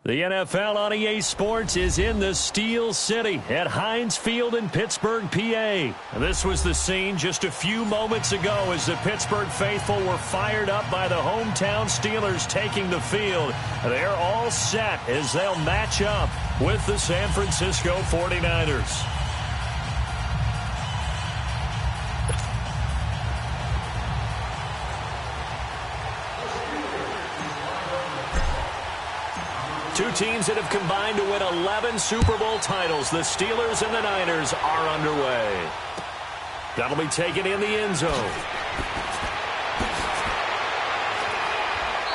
The NFL on EA Sports is in the Steel City at Heinz Field in Pittsburgh, PA. This was the scene just a few moments ago as the Pittsburgh faithful were fired up by the hometown Steelers taking the field. They're all set as they'll match up with the San Francisco 49ers. Two teams that have combined to win 11 Super Bowl titles. The Steelers and the Niners are underway. That'll be taken in the end zone.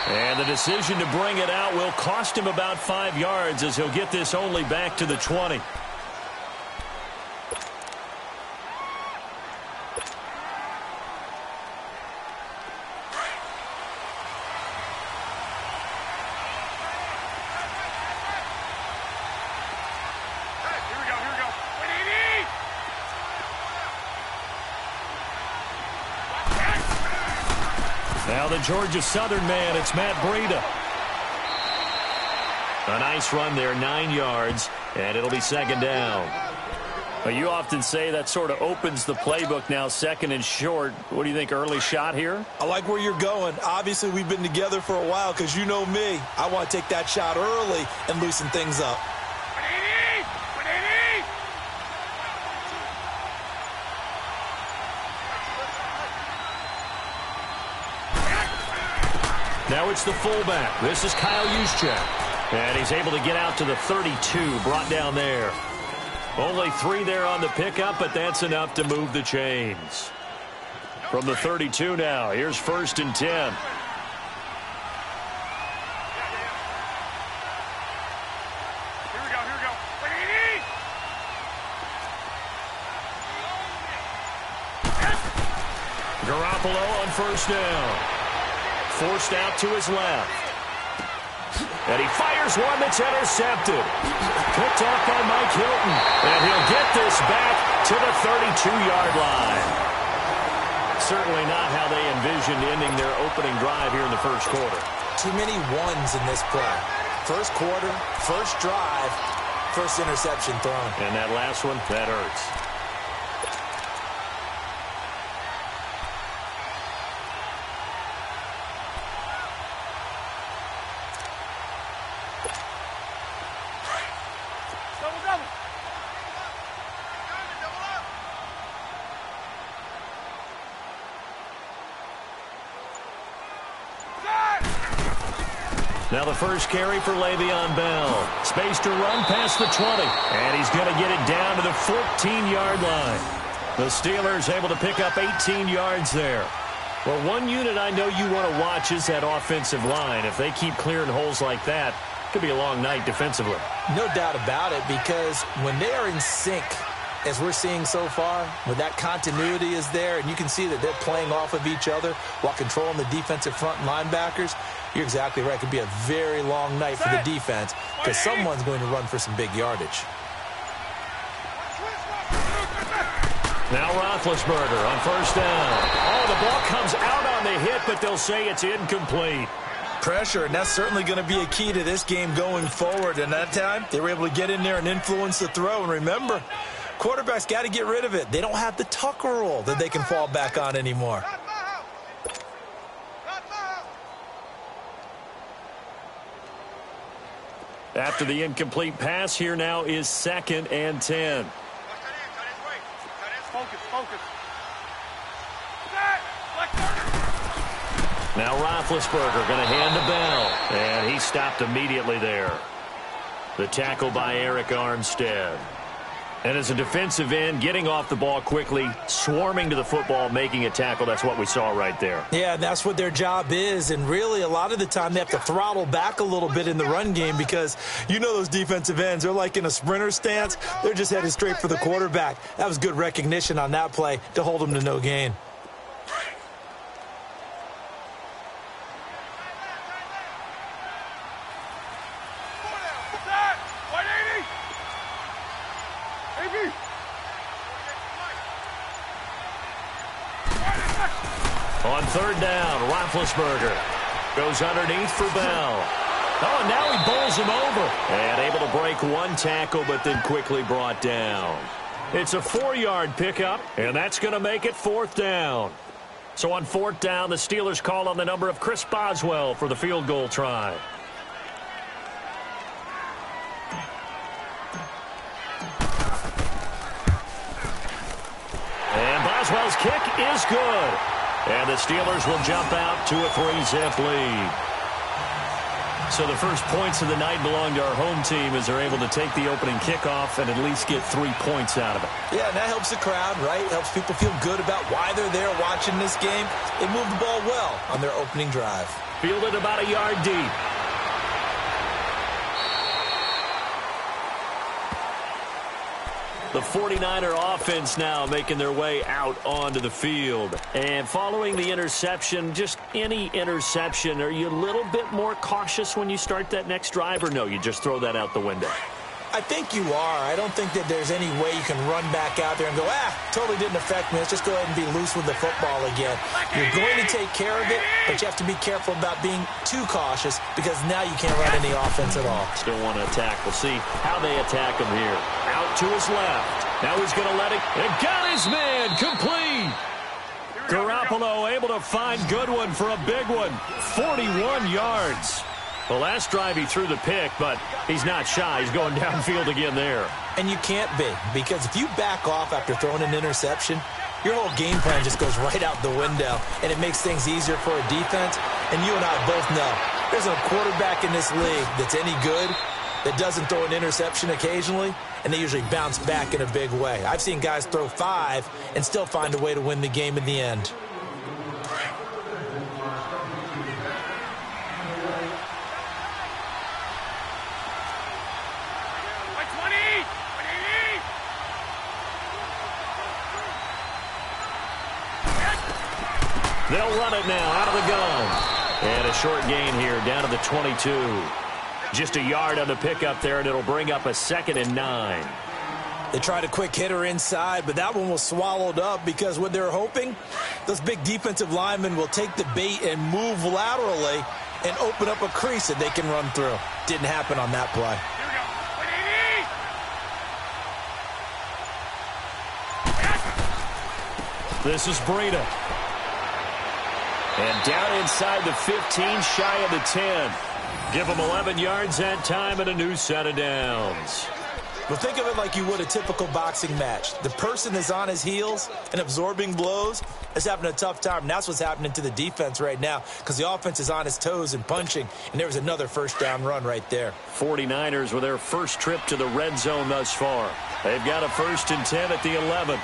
And the decision to bring it out will cost him about 5 yards as he'll get this only back to the 20. Now the Georgia Southern man, it's Matt Breida. A nice run there, 9 yards, and it'll be second down. You often say that sort of opens the playbook now, second and short. What do you think, early shot here? I like where you're going. Obviously, we've been together for a while because you know me. I want to take that shot early and loosen things up. Now it's the fullback. This is Kyle Juszczyk. And he's able to get out to the 32, brought down there. Only 3 there on the pickup, but that's enough to move the chains. From the 32 now, here's 1st and 10. Here we go. Garoppolo on 1st down. Forced out to his left. And he fires one that's intercepted. Picked off by Mike Hilton. And he'll get this back to the 32-yard line. Certainly not how they envisioned ending their opening drive here in the first quarter. Too many ones in this play. First quarter, first drive, first interception thrown. And that last one, that hurts. Now the first carry for Le'Veon Bell. Space to run past the 20. And he's going to get it down to the 14-yard line. The Steelers able to pick up 18 yards there. Well, one unit I know you want to watch is that offensive line. If they keep clearing holes like that, it could be a long night defensively. No doubt about it, because when they are in sync, as we're seeing so far, when that continuity is there and you can see that they're playing off of each other while controlling the defensive front linebackers, you're exactly right. It could be a very long night for the defense because someone's going to run for some big yardage. Now Roethlisberger on 1st down. Oh, the ball comes out on the hit, but they'll say it's incomplete. Pressure, and that's certainly going to be a key to this game going forward. And that time, they were able to get in there and influence the throw. And remember, quarterbacks got to get rid of it. They don't have the Tucker rule that they can fall back on anymore. After the incomplete pass, here now is 2nd and 10. Focus. Now Roethlisberger going to hand to Bell. And he stopped immediately there. The tackle by Eric Armstead. And as a defensive end, getting off the ball quickly, swarming to the football, making a tackle, that's what we saw right there. Yeah, that's what their job is. And really, a lot of the time, they have to throttle back a little bit in the run game because you know those defensive ends, they're like in a sprinter stance. They're just headed straight for the quarterback. That was good recognition on that play to hold them to no gain. On 3rd down, Roethlisberger goes underneath for Bell. Oh, and now he bowls him over. And able to break one tackle, but then quickly brought down. It's a 4-yard pickup, and that's going to make it 4th down. So on 4th down, the Steelers call on the number of Chris Boswell for the field goal try. And Boswell's kick is good. And the Steelers will jump out to a 3-zip lead. So the first points of the night belong to our home team as they're able to take the opening kickoff and at least get 3 points out of it. Yeah, and that helps the crowd, right? Helps people feel good about why they're there watching this game. They moved the ball well on their opening drive. Fielded about a yard deep. The 49er offense now making their way out onto the field. And following the interception, just any interception, are you a little bit more cautious when you start that next drive, or no, you just throw that out the window? I think you are. I don't think that there's any way you can run back out there and go, totally didn't affect me. Let's just go ahead and be loose with the football again. You're going to take care of it, but you have to be careful about being too cautious because now you can't run any offense at all. Still want to attack. We'll see how they attack him here. Out to his left. Now he's going to let it. And got his man complete. Garoppolo able to find Goodwin for a big one. 41 yards. The last drive he threw the pick, but he's not shy. He's going downfield again there. And you can't be, because if you back off after throwing an interception, your whole game plan just goes right out the window, and it makes things easier for a defense. And you and I both know there's a quarterback in this league that's any good that doesn't throw an interception occasionally, and they usually bounce back in a big way. I've seen guys throw 5 and still find a way to win the game in the end. They'll run it now out of the gun. And a short gain here down to the 22. Just a yard on the pickup there, and it'll bring up a 2nd and 9. They tried a quick hitter inside, but that one was swallowed up because what they're hoping, those big defensive linemen will take the bait and move laterally and open up a crease that they can run through. Didn't happen on that play. This is Breida. And down inside the 15, shy of the 10. Give them 11 yards that time and a new set of downs. Well, think of it like you would a typical boxing match. The person is on his heels and absorbing blows is having a tough time. And that's what's happening to the defense right now because the offense is on his toes and punching. And there was another first down run right there. 49ers with their first trip to the red zone thus far. They've got a 1st and 10 at the 11.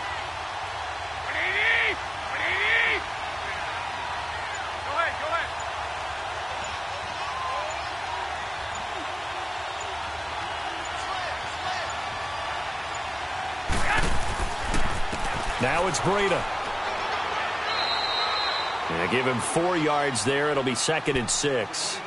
Now it's Breida. And give him 4 yards there. It'll be 2nd and 6.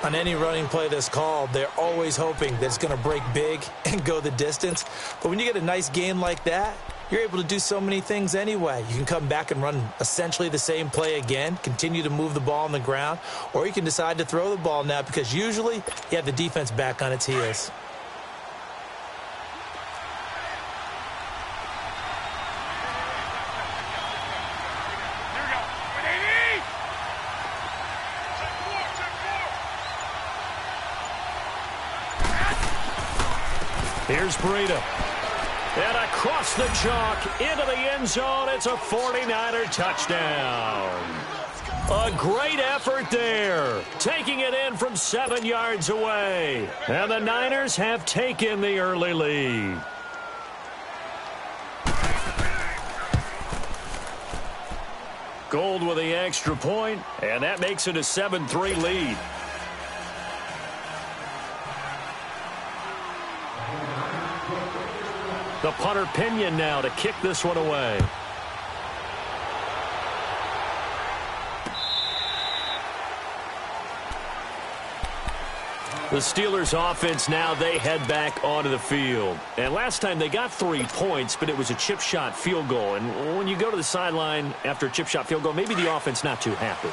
On any running play that's called, they're always hoping that it's going to break big and go the distance. But when you get a nice gain like that, you're able to do so many things anyway. You can come back and run essentially the same play again, continue to move the ball on the ground, or you can decide to throw the ball now because usually you have the defense back on its heels. Here's Breida. And across the chalk into the end zone. It's a 49er touchdown. A great effort there. Taking it in from 7 yards away. And the Niners have taken the early lead. Gold with the extra point, and that makes it a 7-3 lead. The punter Pinion now to kick this one away. The Steelers offense now, they head back onto the field. And last time they got 3 points, but it was a chip shot field goal. And when you go to the sideline after a chip shot field goal, maybe the offense not too happy.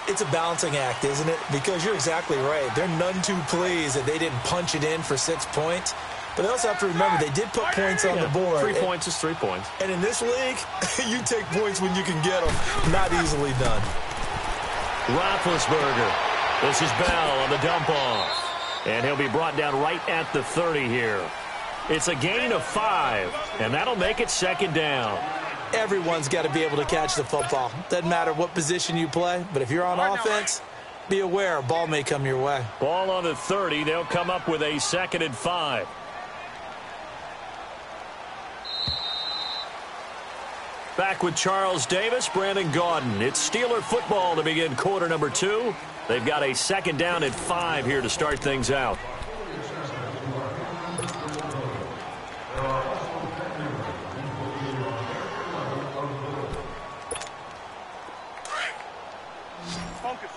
It's a balancing act, isn't it? Because you're exactly right. They're none too pleased that they didn't punch it in for 6 points. But they also have to remember they did put points on the board. 3 points is 3 points. And in this league, you take points when you can get them. Not easily done. Roethlisberger. This is Bell on the dump off. And he'll be brought down right at the 30 here. It's a gain of 5, and that'll make it 2nd down. Everyone's got to be able to catch the football. Doesn't matter what position you play, but if you're on offense, be aware a ball may come your way. Ball on the 30. They'll come up with a 2nd and 5. Back with Charles Davis, Brandon Gaudin. It's Steeler football to begin quarter number 2. They've got a 2nd down at 5 here to start things out.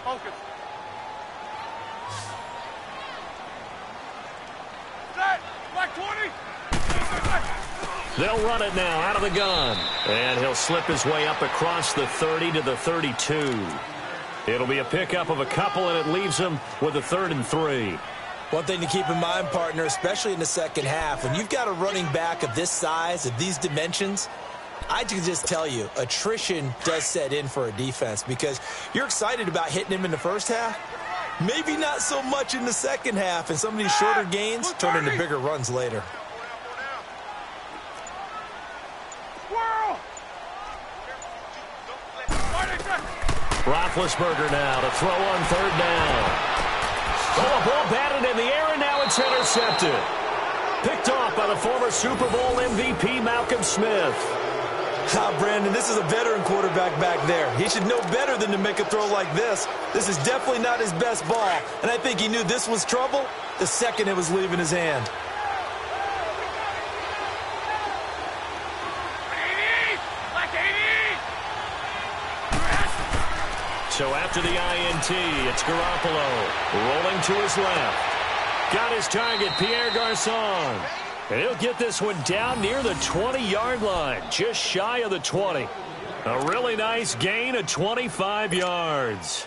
Focus. Set. Black 20. They'll run it now out of the gun. And he'll slip his way up across the 30 to the 32. It'll be a pickup of a couple, and it leaves him with a 3rd and 3. One thing to keep in mind, partner, especially in the second half, when you've got a running back of this size, of these dimensions, I can just tell you, attrition does set in for a defense because you're excited about hitting him in the first half. Maybe not so much in the second half, and some of these shorter gains turn into bigger runs later. Roethlisberger now to throw on 3rd down. Oh, a ball batted in the air, and now it's intercepted. Picked off by the former Super Bowl MVP, Malcolm Smith. Brandon, this is a veteran quarterback back there. He should know better than to make a throw like this. This is definitely not his best ball, and I think he knew this was trouble the second it was leaving his hand. So after the INT, it's Garoppolo rolling to his left. Got his target, Pierre Garçon. And he'll get this one down near the 20-yard line, just shy of the 20. A really nice gain of 25 yards.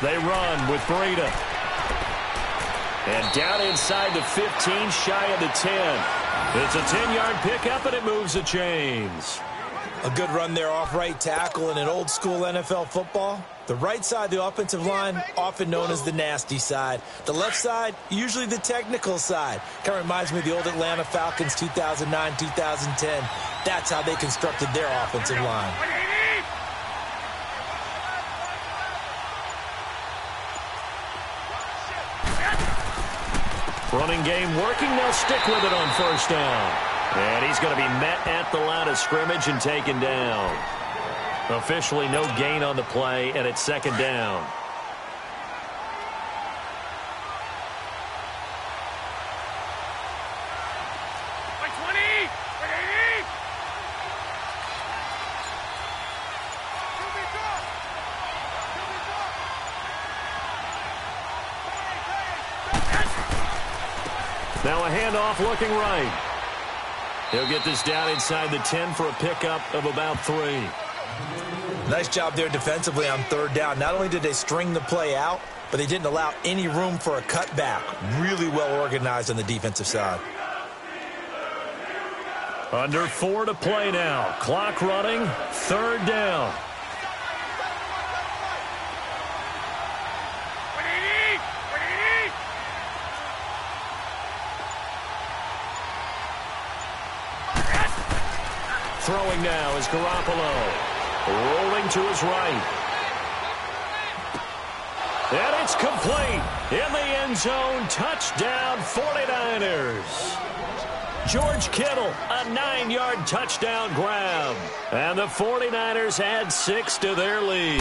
They run with Breida. And down inside the 15, shy of the 10. It's a 10-yard pickup, and it moves the chains. A good run there off right tackle in an old-school NFL football. The right side of the offensive line, often known as the nasty side. The left side, usually the technical side. Kind of reminds me of the old Atlanta Falcons 2009, 2010. That's how they constructed their offensive line. Running game working. They'll stick with it on 1st down. And he's going to be met at the line of scrimmage and taken down. Officially no gain on the play, and it's 2nd down. Now a handoff looking right. He'll get this down inside the 10 for a pickup of about 3. Nice job there defensively on 3rd down. Not only did they string the play out, but they didn't allow any room for a cutback. Really well organized on the defensive side. Under 4 to play now. Clock running. 3rd down. Throwing now is Garoppolo. Rolling to his right. And it's complete. In the end zone. Touchdown 49ers. George Kittle, a 9-yard touchdown grab. And the 49ers add 6 to their lead.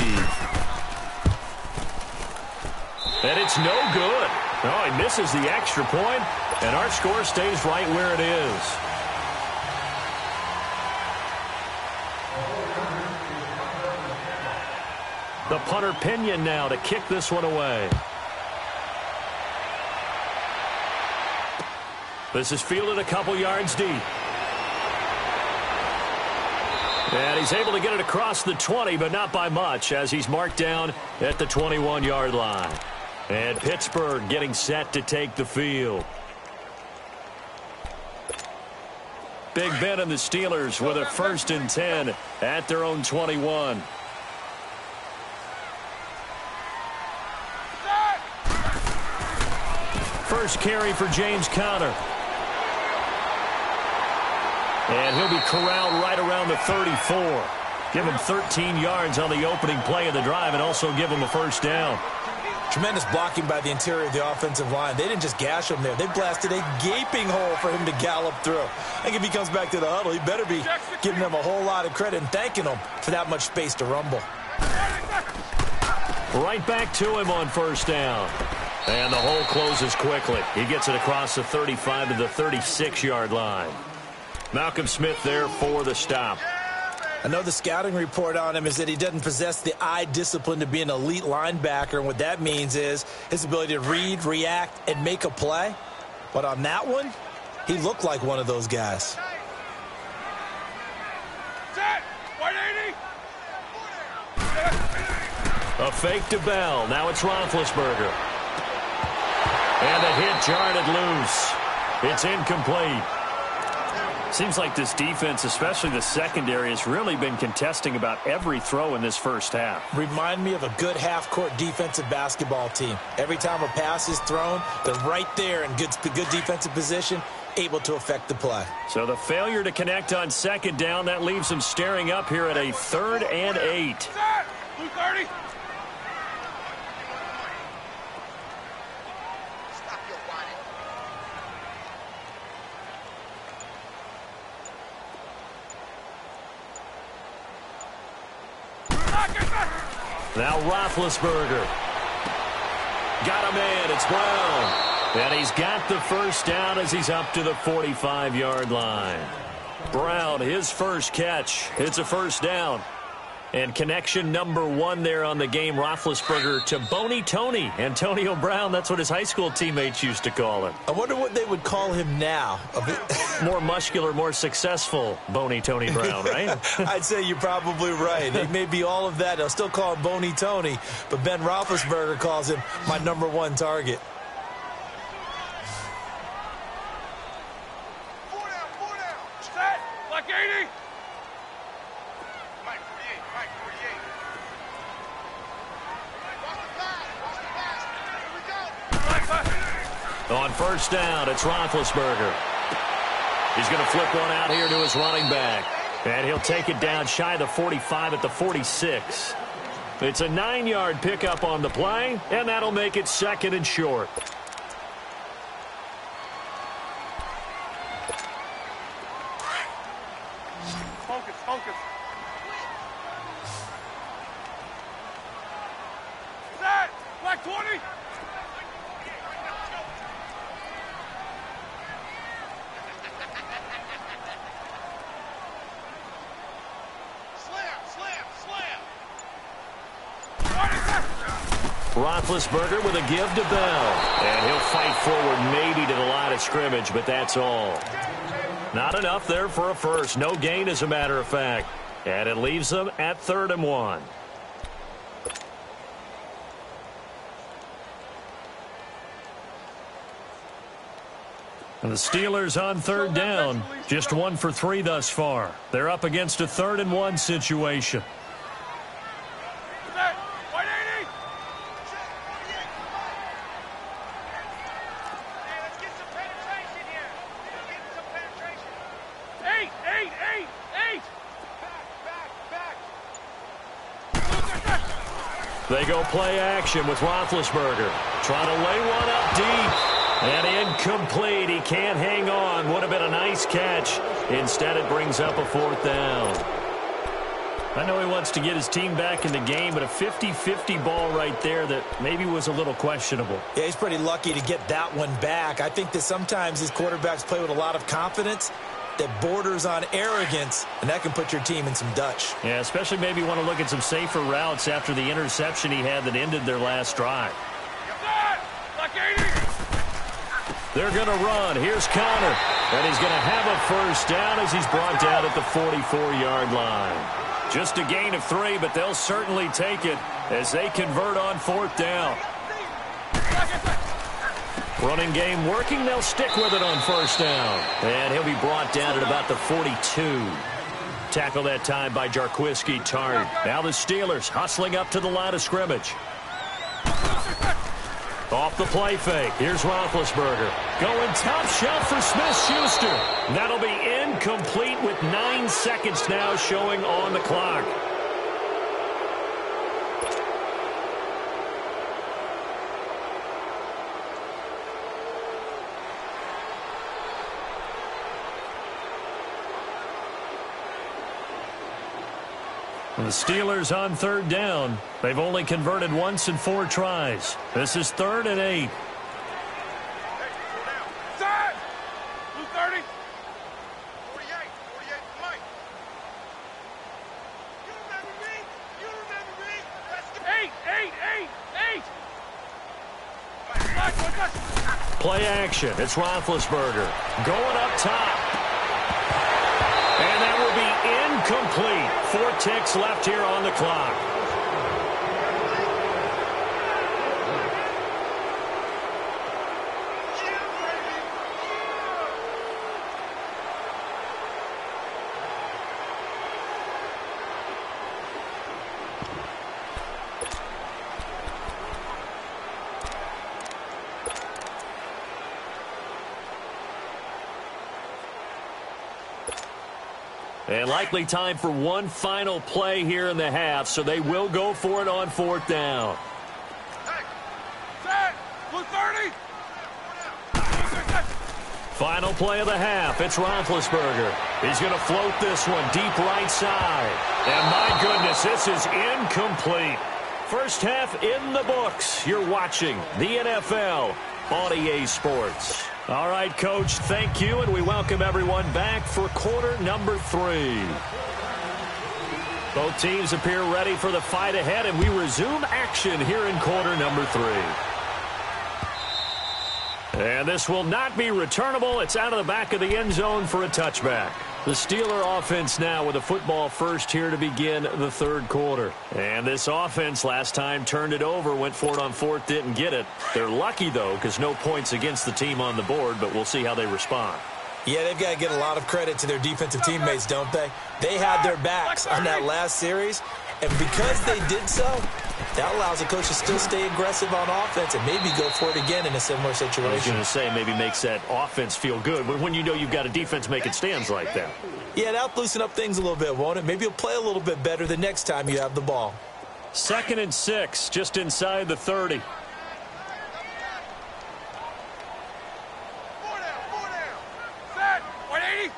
And it's no good. Oh, he misses the extra point, and our score stays right where it is. The The punter Pinion now to kick this one away. This is fielded a couple yards deep. And he's able to get it across the 20, but not by much, as he's marked down at the 21-yard line. And Pittsburgh getting set to take the field. Big Ben and the Steelers with a 1st and 10 at their own 21. First carry for James Conner. And he'll be corralled right around the 34. Give him 13 yards on the opening play of the drive and also give him a 1st down. Tremendous blocking by the interior of the offensive line. They didn't just gash him there. They blasted a gaping hole for him to gallop through. I think if he comes back to the huddle, he better be giving them a whole lot of credit and thanking them for that much space to rumble. Right back to him on 1st down. And the hole closes quickly. He gets it across the 35 to the 36-yard line. Malcolm Smith there for the stop. I know the scouting report on him is that he doesn't possess the eye discipline to be an elite linebacker. And what that means is his ability to read, react, and make a play. But on that one, he looked like one of those guys. Set! 180! A fake to Bell. Now it's Roethlisberger. And a hit jarred it loose. It's incomplete. Seems like this defense, especially the secondary, has really been contesting about every throw in this first half. Remind me of a good half-court defensive basketball team. Every time a pass is thrown, they're right there in good defensive position, able to affect the play. So the failure to connect on 2nd down, that leaves them staring up here at a 3rd and 8. Set! 230! Now Roethlisberger. Got a man. It's Brown. And he's got the 1st down as he's up to the 45-yard line. Brown, his first catch. It's a 1st down. And connection number 1 there on the game, Roethlisberger to Boney Tony. Antonio Brown, that's what his high school teammates used to call him. I wonder what they would call him now. More muscular, more successful Boney Tony Brown, right? I'd say you're probably right. He may be all of that. They'll still call him Boney Tony, but Ben Roethlisberger calls him my number 1 target. Four down. Set! Black 80! On 1st down, it's Roethlisberger. He's going to flip one out here to his running back. And he'll take it down shy of the 45 at the 46. It's a 9-yard pickup on the play, and that'll make it 2nd and short. Focus. Set! Black 20! Roethlisberger with a give to Bell. And he'll fight forward maybe to the line of scrimmage, but that's all. Not enough there for a 1st. No gain, as a matter of fact. And it leaves them at 3rd and 1. And the Steelers on 3rd down. Just 1 for 3 thus far. They're up against a 3rd and 1 situation. Set! 180! Hey, let's get some penetration here. Eight! Back. They go play action with Roethlisberger. Trying to lay one up deep. And incomplete. He can't hang on. Would have been a nice catch. Instead, it brings up a 4th down. I know he wants to get his team back in the game, but a 50-50 ball right there that maybe was a little questionable. Yeah, he's pretty lucky to get that one back. I think that sometimes his quarterbacks play with a lot of confidence. that borders on arrogance, and that can put your team in some Dutch. Yeah, especially maybe want to look at some safer routes after the interception he had that ended their last drive. Like 80. They're going to run. Here's Connor. And he's going to have a first down as he's brought down at the 44-yard line. Just a gain of 3, but they'll certainly take it as they convert on 4th down. Running game working. They'll stick with it on 1st down. And he'll be brought down at about the 42. Tackle that time by Jarquiski Tartt. Now the Steelers hustling up to the line of scrimmage. Off the play fake. Here's Roethlisberger. Going top shot for Smith-Schuster. That'll be incomplete with 9 seconds now showing on the clock. The Steelers on 3rd down. They've only converted once in 4 tries. This is 3rd and 8. Set. Blue 30. 48. 48. Mike. You remember me? You remember me? Let's go. 8. Play action. It's Roethlisberger going up top. And that will be incomplete. 4 ticks left here on the clock. And likely time for one final play here in the half, so they will go for it on 4th down. Set. Blue 30. Final play of the half. It's Roethlisberger. He's going to float this one deep right side. And my goodness, this is incomplete. First half in the books. You're watching the NFL on EA Sports. All right, Coach, thank you, and we welcome everyone back for quarter number 3. Both teams appear ready for the fight ahead, and we resume action here in quarter number 3. And this will not be returnable. It's out of the back of the end zone for a touchback. The Steeler offense now with a football first here to begin the 3rd quarter. And this offense last time turned it over, went for it on 4th, didn't get it. They're lucky, though, because no points against the team on the board, but we'll see how they respond. Yeah, they've got to get a lot of credit to their defensive teammates, don't they? They had their backs on that last series, and because they did so, that allows the coach to still stay aggressive on offense and maybe go for it again in a similar situation. I was going to say maybe makes that offense feel good, but when you know you've got a defense making stands like that. Yeah, that'll loosen up things a little bit, won't it? Maybe you'll play a little bit better the next time you have the ball. 2nd and 6, just inside the 30. Set. 180.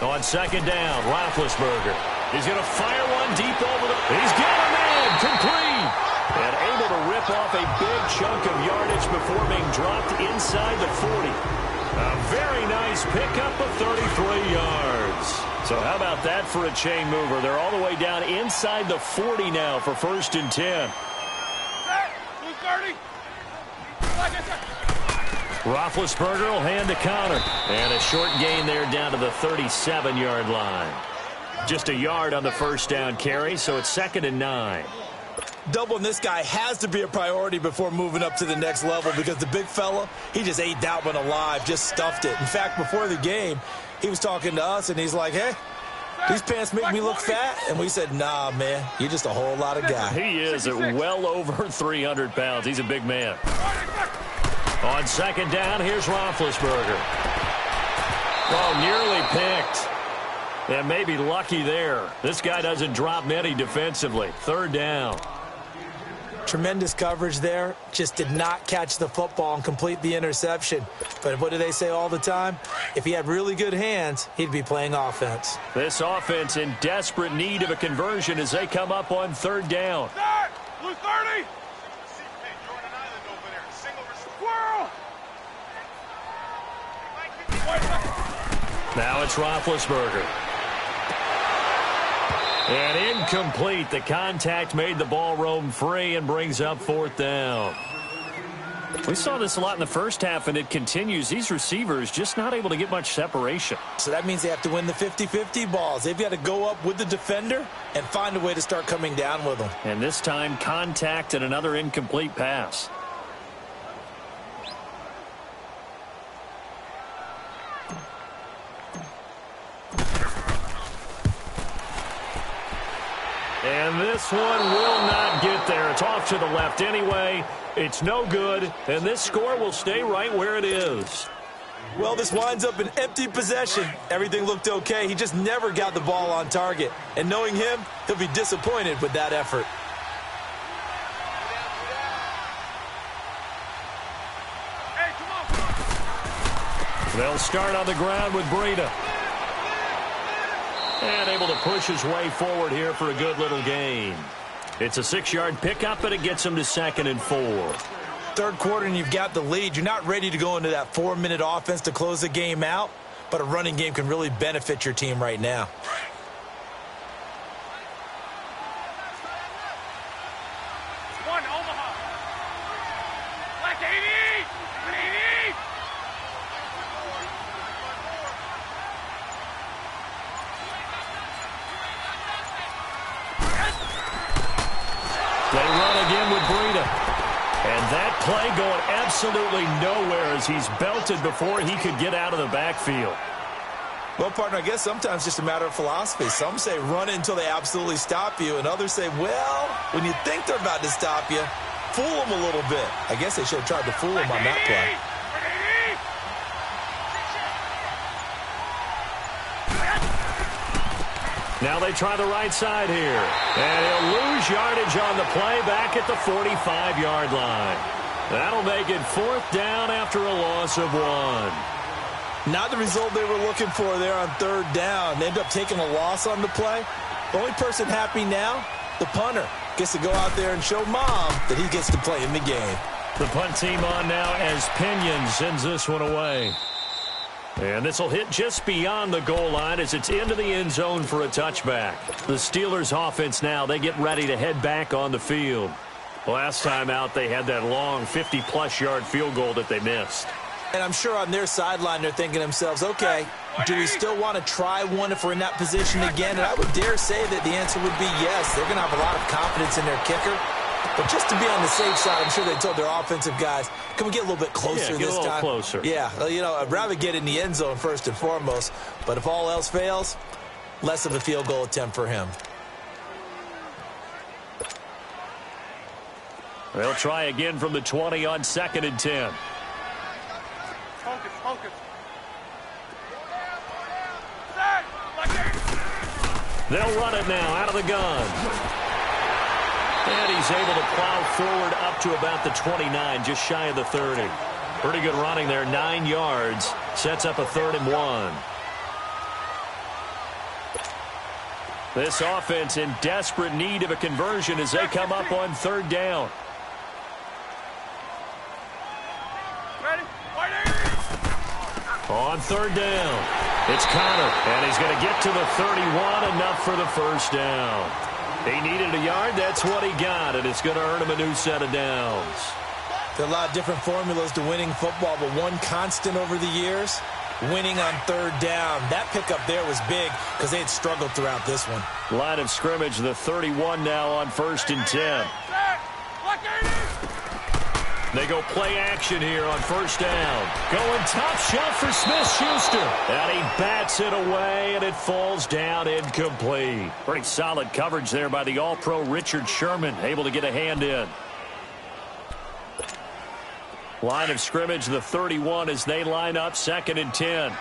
On 2nd down, Roethlisberger. He's going to fire one deep over the... He's got a man, complete. And able to rip off a big chunk of yardage before being dropped inside the 40. A very nice pickup of 33 yards. So how about that for a chain mover? They're all the way down inside the 40 now for 1st and 10. Set. Blue 30. Roethlisberger will hand to Connor. And a short gain there down to the 37-yard line. Just a yard on the 1st down carry, so it's 2nd and 9. Doubling this guy has to be a priority before moving up to the next level because the big fella, he just ate that one alive, just stuffed it. In fact, before the game, he was talking to us, and he's like, hey, these pants make me look fat. And we said, nah, man, you're just a whole lot of guy. He is at well over 300 pounds. He's a big man. On 2nd down, here's Roethlisberger. Oh, nearly picked. And maybe lucky there. This guy doesn't drop many defensively. 3rd down. Tremendous coverage there. Just did not catch the football and complete the interception. But what do they say all the time? If he had really good hands, he'd be playing offense. This offense in desperate need of a conversion as they come up on 3rd down. Set. Blue 30. Squirrel. Now it's Roethlisberger. And incomplete. The contact made the ball roam free and brings up 4th down. We saw this a lot in the first half, and it continues. These receivers just not able to get much separation. So that means they have to win the 50-50 balls. They've got to go up with the defender and find a way to start coming down with them. And this time, contact and another incomplete pass. And this one will not get there. It's off to the left anyway. It's no good, and this score will stay right where it is. Well, this winds up an empty possession. Everything looked okay. He just never got the ball on target. And knowing him, he'll be disappointed with that effort. Hey, come on. They'll start on the ground with Breida. And able to push his way forward here for a good little gain. It's a 6-yard pickup, and it gets him to 2nd and 4. Third quarter, and you've got the lead. You're not ready to go into that 4-minute offense to close the game out, but a running game can really benefit your team right now. One, Omaha. Black 80. 80. They run again with Breida. And that play going absolutely nowhere as he's belted before he could get out of the backfield. Well, partner, I guess sometimes just a matter of philosophy. Some say run it until they absolutely stop you, and others say, well, when you think they're about to stop you, fool them a little bit. I guess they should have tried to fool him on that play. Now they try the right side here. And he'll lose yardage on the play back at the 45-yard line. That'll make it 4th down after a loss of 1. Not the result they were looking for there on 3rd down. They end up taking a loss on the play. The only person happy now, the punter, gets to go out there and show mom that he gets to play in the game. The punt team on now as Pinion sends this one away. And this will hit just beyond the goal line as it's into the end zone for a touchback. The Steelers offense now, they get ready to head back on the field. Last time out, they had that long 50-plus yard field goal that they missed. And I'm sure on their sideline, they're thinking to themselves, okay, do we still want to try one if we're in that position again? And I would dare say that the answer would be yes. They're going to have a lot of confidence in their kicker. But just to be on the safe side, I'm sure they told their offensive guys, can we get a little bit closer this time? Get a little closer. Yeah, well, you know, I'd rather get in the end zone first and foremost. But if all else fails, less of a field goal attempt for him. They'll try again from the 20 on 2nd and 10. Focus, focus. Set. Black 80. They'll run it now out of the gun. And he's able to plow forward up to about the 29, just shy of the 30. Pretty good running there, 9 yards. Sets up a 3rd and 1. This offense in desperate need of a conversion as they come up on 3rd down. Ready? White 80. On 3rd down, it's Connor, and he's going to get to the 31, enough for the 1st down. He needed a yard. That's what he got, and it's going to earn him a new set of downs. There are a lot of different formulas to winning football, but one constant over the years, winning on 3rd down. That pickup there was big because they had struggled throughout this one. Line of scrimmage, the 31 now on 1st and 10. Set. Black 80. They go play action here on 1st down. Going top shot for Smith-Schuster. And he bats it away, and it falls down incomplete. Pretty solid coverage there by the All-Pro Richard Sherman, able to get a hand in. Line of scrimmage, the 31 as they line up 2nd and 10.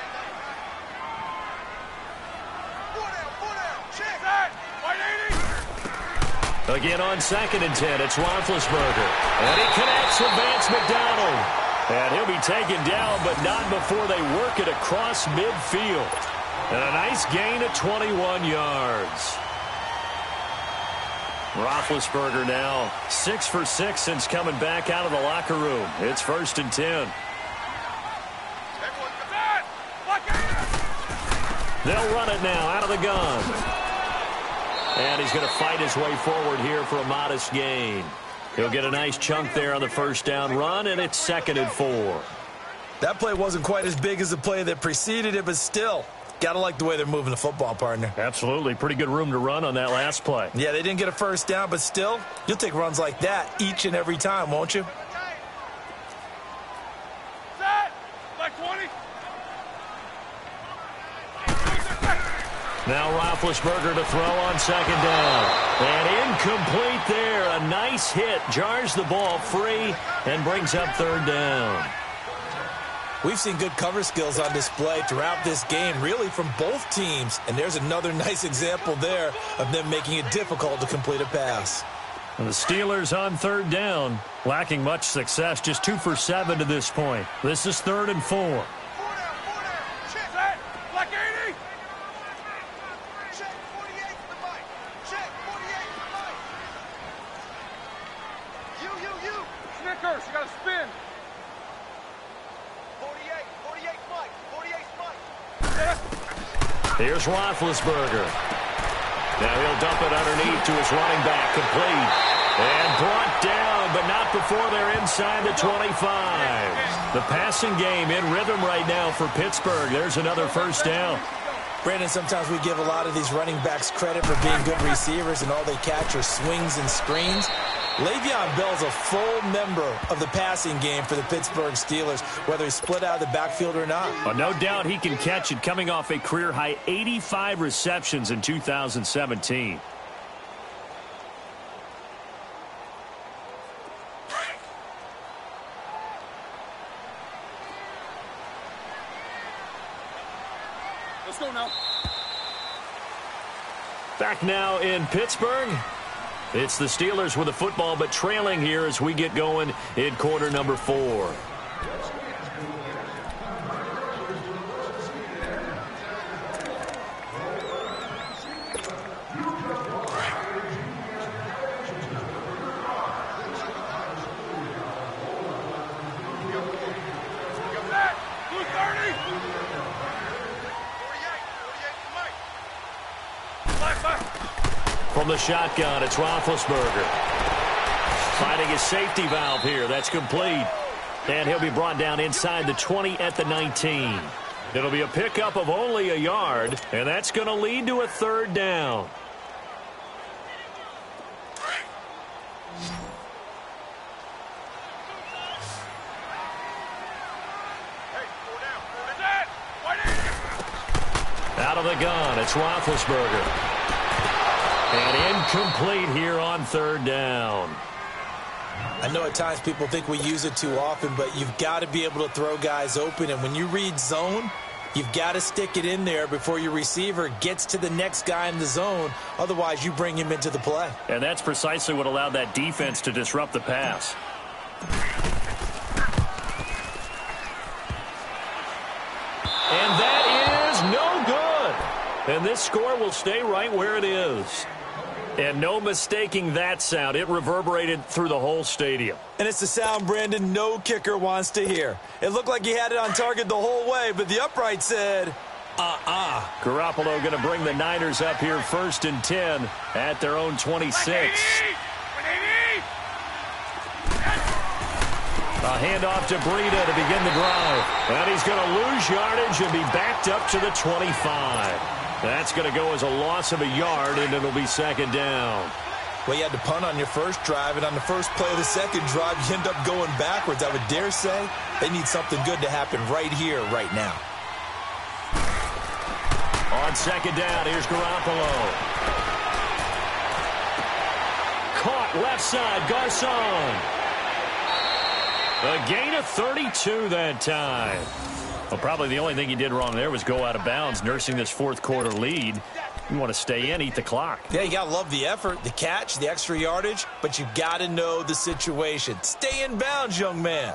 Again on 2nd and 10, it's Roethlisberger. And he connects with Vance McDonald. And he'll be taken down, but not before they work it across midfield. And a nice gain of 21 yards. Roethlisberger now 6 for 6 since coming back out of the locker room. It's 1st and 10. They'll run it now out of the gun. And he's going to fight his way forward here for a modest gain. He'll get a nice chunk there on the first down run, and it's 2nd and 4. That play wasn't quite as big as the play that preceded it, but still, got to like the way they're moving the football, partner. Absolutely. Pretty good room to run on that last play. Yeah, they didn't get a first down, but still, you'll take runs like that each and every time, won't you? Set! Like 20. Now Roethlisberger to throw on 2nd down. And incomplete there. A nice hit. Jars the ball free and brings up 3rd down. We've seen good cover skills on display throughout this game, really from both teams. And there's another nice example there of them making it difficult to complete a pass. And the Steelers on 3rd down, lacking much success, just 2 for 7 to this point. This is 3rd and 4. Set! Like 80. Check 48 for the mic. Check 48 for the mic. You. Snickers, you got to spin. 48 mic. 48 mic. Here's Roethlisberger. Now he'll dump it underneath to his running back, complete. And brought down, but not before they're inside the 25. The passing game in rhythm right now for Pittsburgh. There's another first down. Brandon, sometimes we give a lot of these running backs credit for being good receivers, and all they catch are swings and screens. Le'Veon Bell's a full member of the passing game for the Pittsburgh Steelers, whether he's split out of the backfield or not. Well, no doubt he can catch it, coming off a career-high 85 receptions in 2017. Let's go now. Back now in Pittsburgh. It's the Steelers with the football, but trailing here as we get going in quarter number 4. Set! 230. 48 for the mic. Left. From the shotgun, it's Roethlisberger. Finding his safety valve here. That's complete. And he'll be brought down inside the 20 at the 19. It'll be a pickup of only a yard, and that's going to lead to a 3rd down. Hey, 4 down. Set! White 80. Out of the gun, it's Roethlisberger. And incomplete here on 3rd down. I know at times people think we use it too often, but you've got to be able to throw guys open. And when you read zone, you've got to stick it in there before your receiver gets to the next guy in the zone. Otherwise, you bring him into the play. And that's precisely what allowed that defense to disrupt the pass. And that is no good. And this score will stay right where it is. And no mistaking that sound. It reverberated through the whole stadium. And it's the sound, Brandon, no kicker wants to hear. It looked like he had it on target the whole way, but the upright said, Garoppolo going to bring the Niners up here 1st and 10 at their own 26. A handoff to Breida to begin the drive. And he's going to lose yardage and be backed up to the 25. That's going to go as a loss of a yard, and it'll be 2nd down. Well, you had to punt on your first drive, and on the first play of the second drive, you end up going backwards. I would dare say they need something good to happen right here, right now. On 2nd down, here's Garoppolo. Caught left side, Garcon. A gain of 32 that time. Well, probably the only thing he did wrong there was go out of bounds, nursing this 4th quarter lead. You want to stay in, eat the clock. Yeah, you got to love the effort, the catch, the extra yardage, but you got to know the situation. Stay in bounds, young man.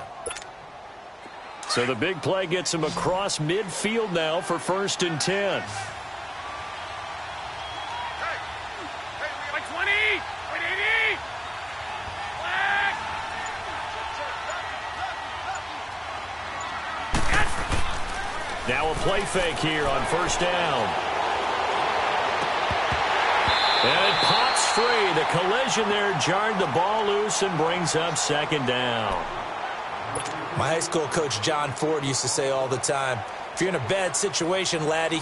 So the big play gets him across midfield now for 1st and 10. Hey, like 20. White 80. Flag. Now a play fake here on first down. And it pops free. The collision there jarred the ball loose and brings up second down. My high school coach, John Ford, used to say all the time, if you're in a bad situation, laddie,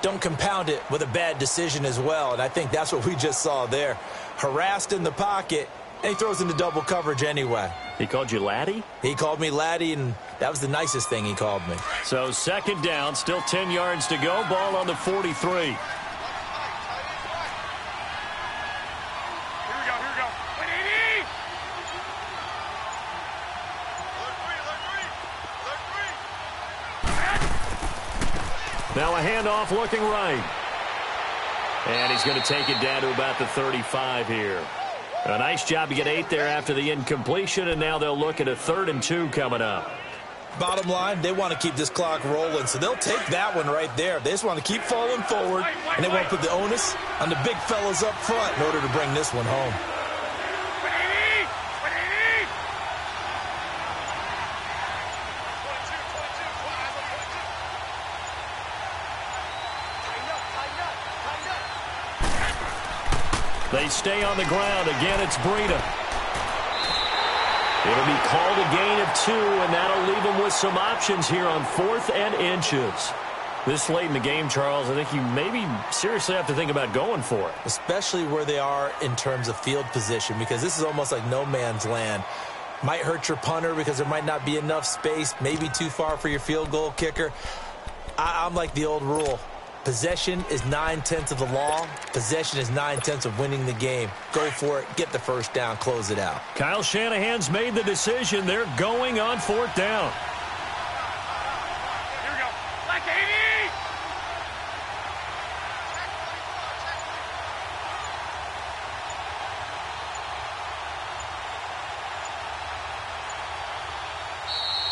don't compound it with a bad decision as well. And I think that's what we just saw there. Harassed in the pocket, and he throws into double coverage anyway. He called you laddie? He called me laddie, and that was the nicest thing he called me. So second down, still 10 yards to go. Ball on the 43. Now a handoff looking right. And he's going to take it down to about the 35 here. A nice job to get 8 there after the incompletion, and now they'll look at a 3rd and 2 coming up. Bottom line, they want to keep this clock rolling, so they'll take that one right there. They just want to keep falling forward, and they want to put the onus on the big fellas up front in order to bring this one home. They stay on the ground. Again, it's Breida. It'll be called a gain of 2, and that'll leave them with some options here on 4th and inches. This late in the game, Charles, I think you maybe seriously have to think about going for it. Especially where they are in terms of field position, because this is almost like no man's land. Might hurt your punter because there might not be enough space, maybe too far for your field goal kicker. I'm like the old rule. Possession is 9/10 of the law. Possession is 9/10 of winning the game. Go for it. Get the first down. Close it out. Kyle Shanahan's made the decision. They're going on 4th down. Here we go. Black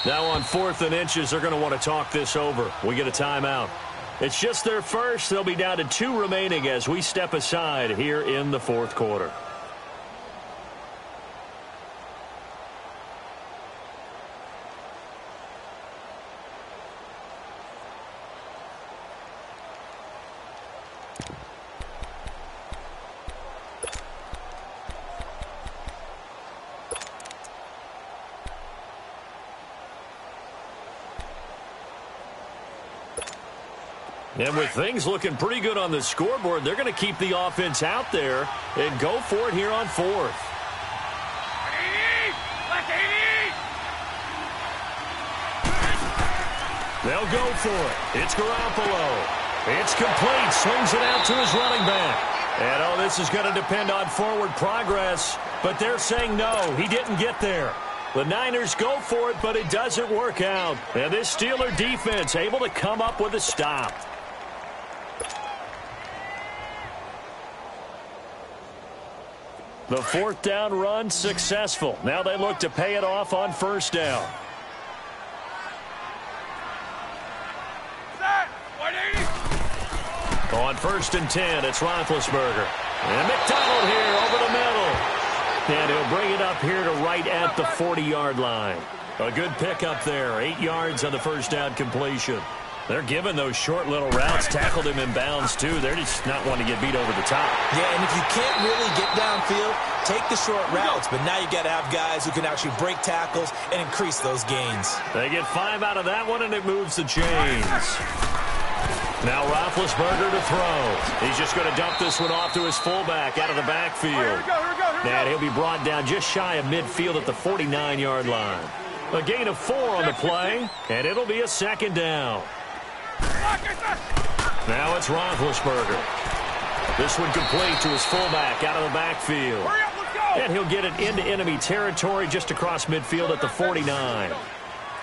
80! Now on 4th and inches, they're going to want to talk this over. We get a timeout. It's just their first. They'll be down to 2 remaining as we step aside here in the 4th quarter. And with things looking pretty good on the scoreboard, they're going to keep the offense out there and go for it here on 4th. 80! Black 80! They'll go for it. It's Garoppolo. It's complete. Swings it out to his running back. And, this is going to depend on forward progress. But they're saying no, he didn't get there. The Niners go for it, but it doesn't work out. And this Steeler defense able to come up with a stop. The 4th down run successful. Now they look to pay it off on 1st down. Set! 180! On 1st and 10, it's Roethlisberger. And McDonald here over the middle. And he'll bring it up here to right at the 40-yard line. A good pickup there. 8 yards on the first down completion. They're giving those short little routes. Tackled him in bounds, too. They're just not wanting to get beat over the top. Yeah, and if you can't really get downfield, take the short routes. But now you got to have guys who can actually break tackles and increase those gains. They get 5 out of that one, and it moves the chains. Now Roethlisberger to throw. He's just going to dump this one off to his fullback out of the backfield. Here we go. And he'll be brought down just shy of midfield at the 49-yard line. A gain of 4 on the play, and it'll be a 2nd down. Now it's Roethlisberger. This one complete to his fullback out of the backfield. Hurry up, let's go! And he'll get it into enemy territory just across midfield at the 49.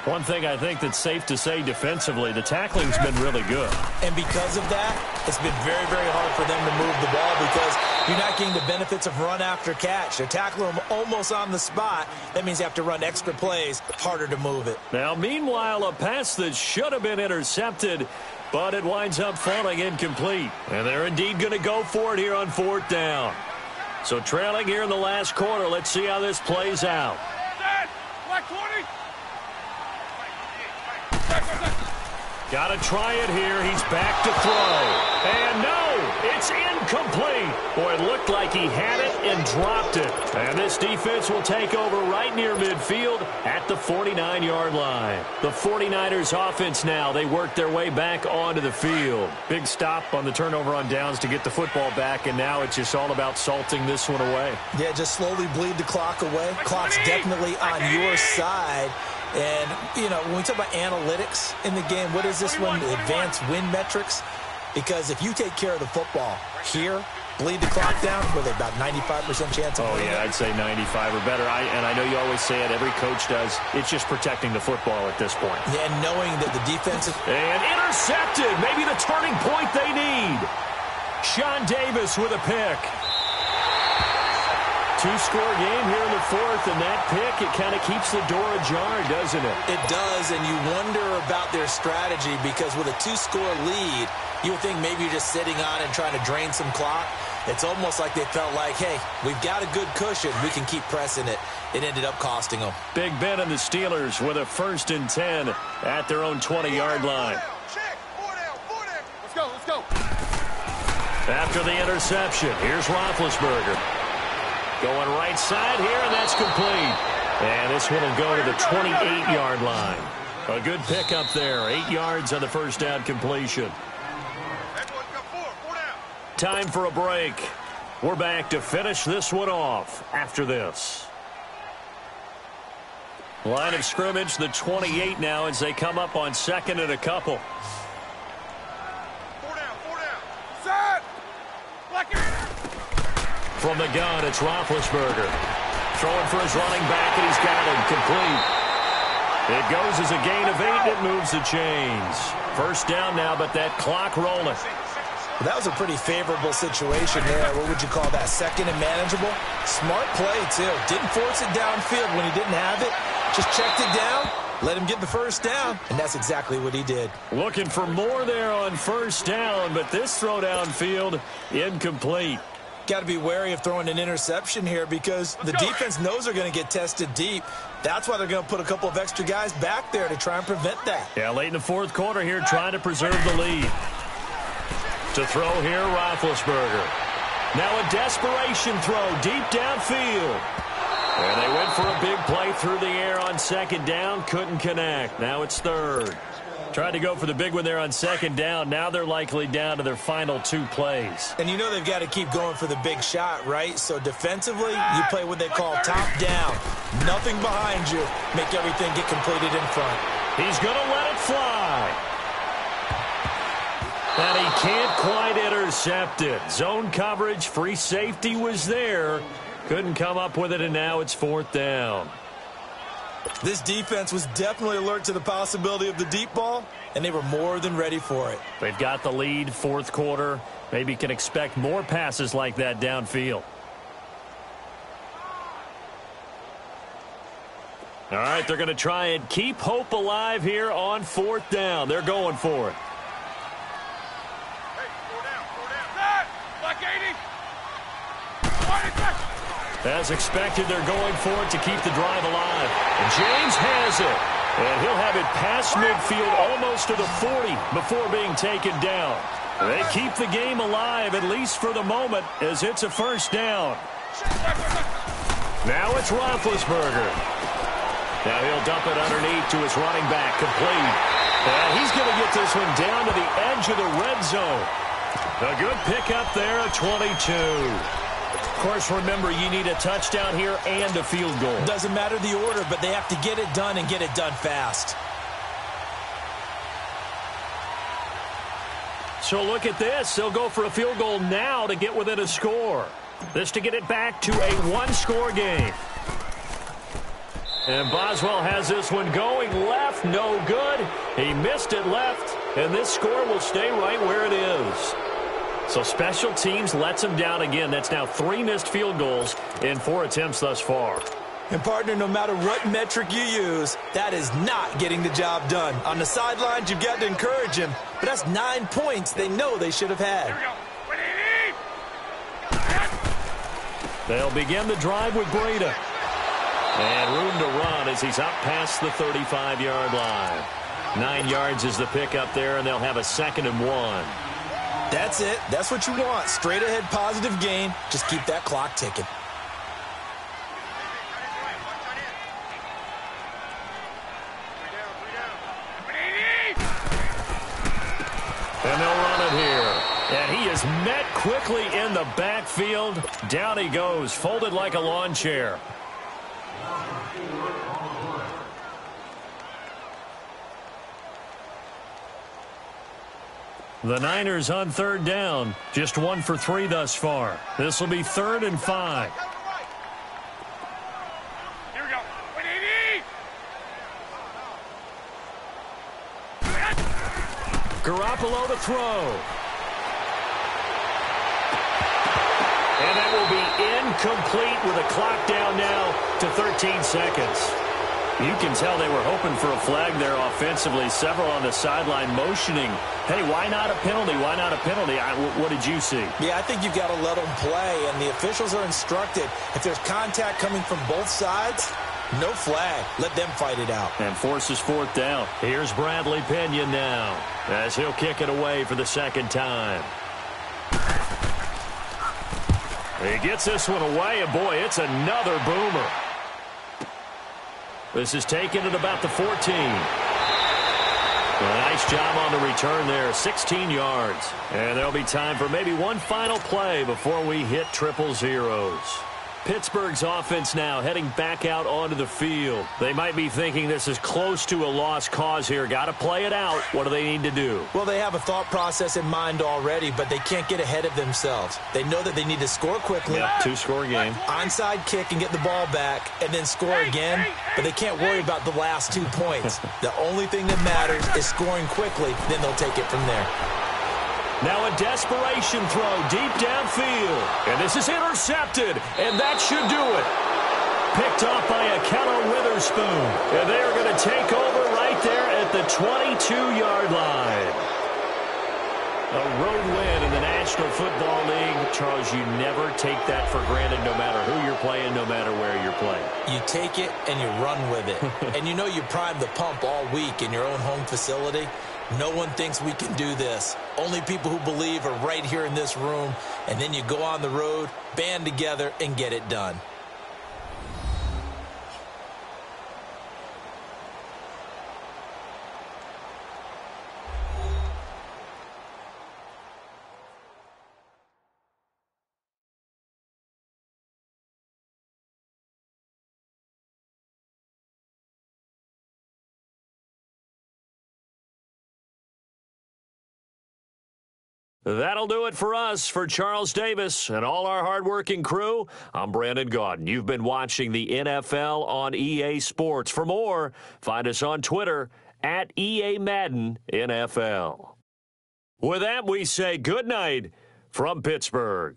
One thing I think that's safe to say defensively, the tackling's been really good. And because of that, it's been very, very hard for them to move the ball because you're not getting the benefits of run after catch. They're tackling them almost on the spot. That means you have to run extra plays, harder to move it. Now, meanwhile, a pass that should have been intercepted, but it winds up falling incomplete. And they're indeed going to go for it here on 4th down. So trailing here in the last quarter, let's see how this plays out. Set! Black 20! Got to try it here. He's back to throw. And no, it's incomplete. Boy, it looked like he had it and dropped it. And this defense will take over right near midfield at the 49-yard line. The 49ers offense now, they work their way back onto the field. Big stop on the turnover on downs to get the football back, and now it's just all about salting this one away. Yeah, just slowly bleed the clock away. Clock's definitely on your side. And, you know, when we talk about analytics in the game, what is this one? Advanced win metrics? Because if you take care of the football here, bleed the clock down, with about 95% chance of winning. I'd say 95 or better. And I know you always say it, every coach does. It's just protecting the football at this point. Yeah, and knowing that the defense is... And intercepted. Maybe the turning point they need. Sean Davis with a pick. Two-score game here in the fourth, and that pick, it kind of keeps the door ajar, doesn't it? It does, and you wonder about their strategy, because with a two-score lead, you would think maybe you're just sitting on and trying to drain some clock. It's almost like they felt like, hey, we've got a good cushion. We can keep pressing it. It ended up costing them. Big Ben and the Steelers with a 1st and 10 at their own 20-yard line. Check. 4 down. 4 down. Let's go. After the interception, here's Roethlisberger. Going right side here, and that's complete. And this one will go to the 28-yard line. A good pickup there. 8 yards on the first down completion. Everyone's got 4 down. Time for a break. We're back to finish this one off after this. Line of scrimmage, the 28 now as they come up on 2nd and a couple. 4 down. 4 down. Set. Black area. From the gun, it's Roethlisberger. Throwing for his running back, and he's got him complete. It goes as a gain of 8, and it moves the chains. First down now, but that clock rolling. Well, that was a pretty favorable situation there. What would you call that? 2nd and manageable? Smart play, too. Didn't force it downfield when he didn't have it. Just checked it down, let him get the first down, and that's exactly what he did. Looking for more there on first down, but this throw downfield, incomplete. Got to be wary of throwing an interception here, because the defense knows they're going to get tested deep. That's why they're going to put a couple of extra guys back there to try and prevent that. Yeah, late in the fourth quarter here, trying to preserve the lead. To throw here, Roethlisberger. Now a desperation throw deep downfield. And they went for a big play through the air on 2nd down. Couldn't connect. Now it's 3rd. Tried to go for the big one there on 2nd down. Now they're likely down to their final 2 plays. And you know they've got to keep going for the big shot, right? So defensively, you play what they call top down. Nothing behind you. Make everything get completed in front. He's going to let it fly. And he can't quite intercept it. Zone coverage, free safety was there. Couldn't come up with it, and now it's 4th down. This defense was definitely alert to the possibility of the deep ball, and they were more than ready for it. They've got the lead, 4th quarter. Maybe can expect more passes like that downfield. All right, they're going to try and keep hope alive here on 4th down. They're going for it. Hey, 4 down. 4 down. Set. Black 80. As expected, they're going for it to keep the drive alive. And James has it. And he'll have it past midfield almost to the 40 before being taken down. They keep the game alive, at least for the moment, as it's a first down. Now it's Roethlisberger. Now he'll dump it underneath to his running back, complete. And he's going to get this one down to the edge of the red zone. A good pickup there, a 22. Of course, remember, you need a touchdown here and a field goal. Doesn't matter the order, but they have to get it done and get it done fast. So look at this. They'll go for a field goal now to get within a score. This to get it back to a one-score game. And Boswell has this one going left, no good. He missed it left, and this score will stay right where it is. So special teams lets him down again. That's now 3 missed field goals in 4 attempts thus far. And, partner, no matter what metric you use, that is not getting the job done. On the sidelines, you've got to encourage him. But that's 9 points they know they should have had. They'll begin the drive with Breida. And room to run as he's up past the 35-yard line. 9 yards is the pickup there, and they'll have a 2nd and 1. That's it. That's what you want. Straight ahead positive gain. Just keep that clock ticking. And they'll run it here. And he is met quickly in the backfield. Down he goes, folded like a lawn chair. The Niners on 3rd down. Just 1 for 3 thus far. This will be 3rd and 5. Here we go. 180. Garoppolo to throw. And that will be incomplete with a clock down now to 13 seconds. You can tell they were hoping for a flag there offensively. Several on the sideline motioning, hey, why not a penalty? Why not a penalty? What did you see? Yeah, I think you've got to let them play, and the officials are instructed. If there's contact coming from both sides, no flag. Let them fight it out. And forces 4th down. Here's Bradley Pinion now as he'll kick it away for the 2nd time. He gets this one away, and boy, it's another boomer. This is taken at about the 14. A nice job on the return there, 16 yards. And there'll be time for maybe one final play before we hit triple zeros. Pittsburgh's offense now heading back out onto the field. They might be thinking this is close to a lost cause here. Got to play it out. What do they need to do? Well, they have a thought process in mind already, but they can't get ahead of themselves. They know that they need to score quickly. Yep, 2-score game. Onside kick and get the ball back, and then score again. But they can't worry about the last 2 points. The only thing that matters is scoring quickly. Then they'll take it from there. Now a desperation throw deep downfield. And this is intercepted, and that should do it. Picked off by Akello Witherspoon. And they are going to take over right there at the 22-yard line. A road win in the National Football League. Charles, you never take that for granted no matter who you're playing, no matter where you're playing. You take it and you run with it. And you know you primed the pump all week in your own home facility. No one thinks we can do this. Only people who believe are right here in this room. And then you go on the road, band together, and get it done. That'll do it for us. For Charles Davis and all our hardworking crew, I'm Brandon Gaudin. You've been watching the NFL on EA Sports. For more, find us on Twitter at EA Madden NFL. With that, we say good night from Pittsburgh.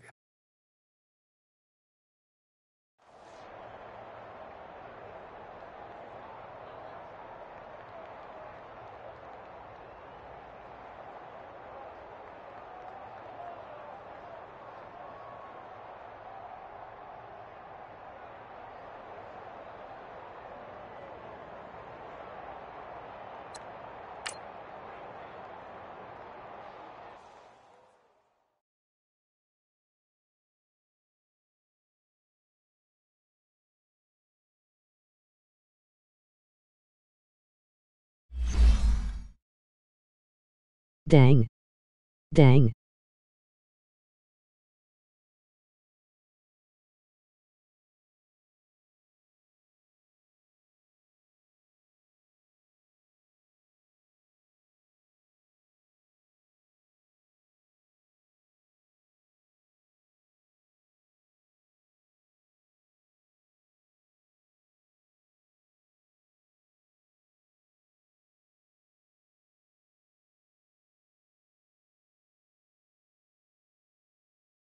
Dang. Dang.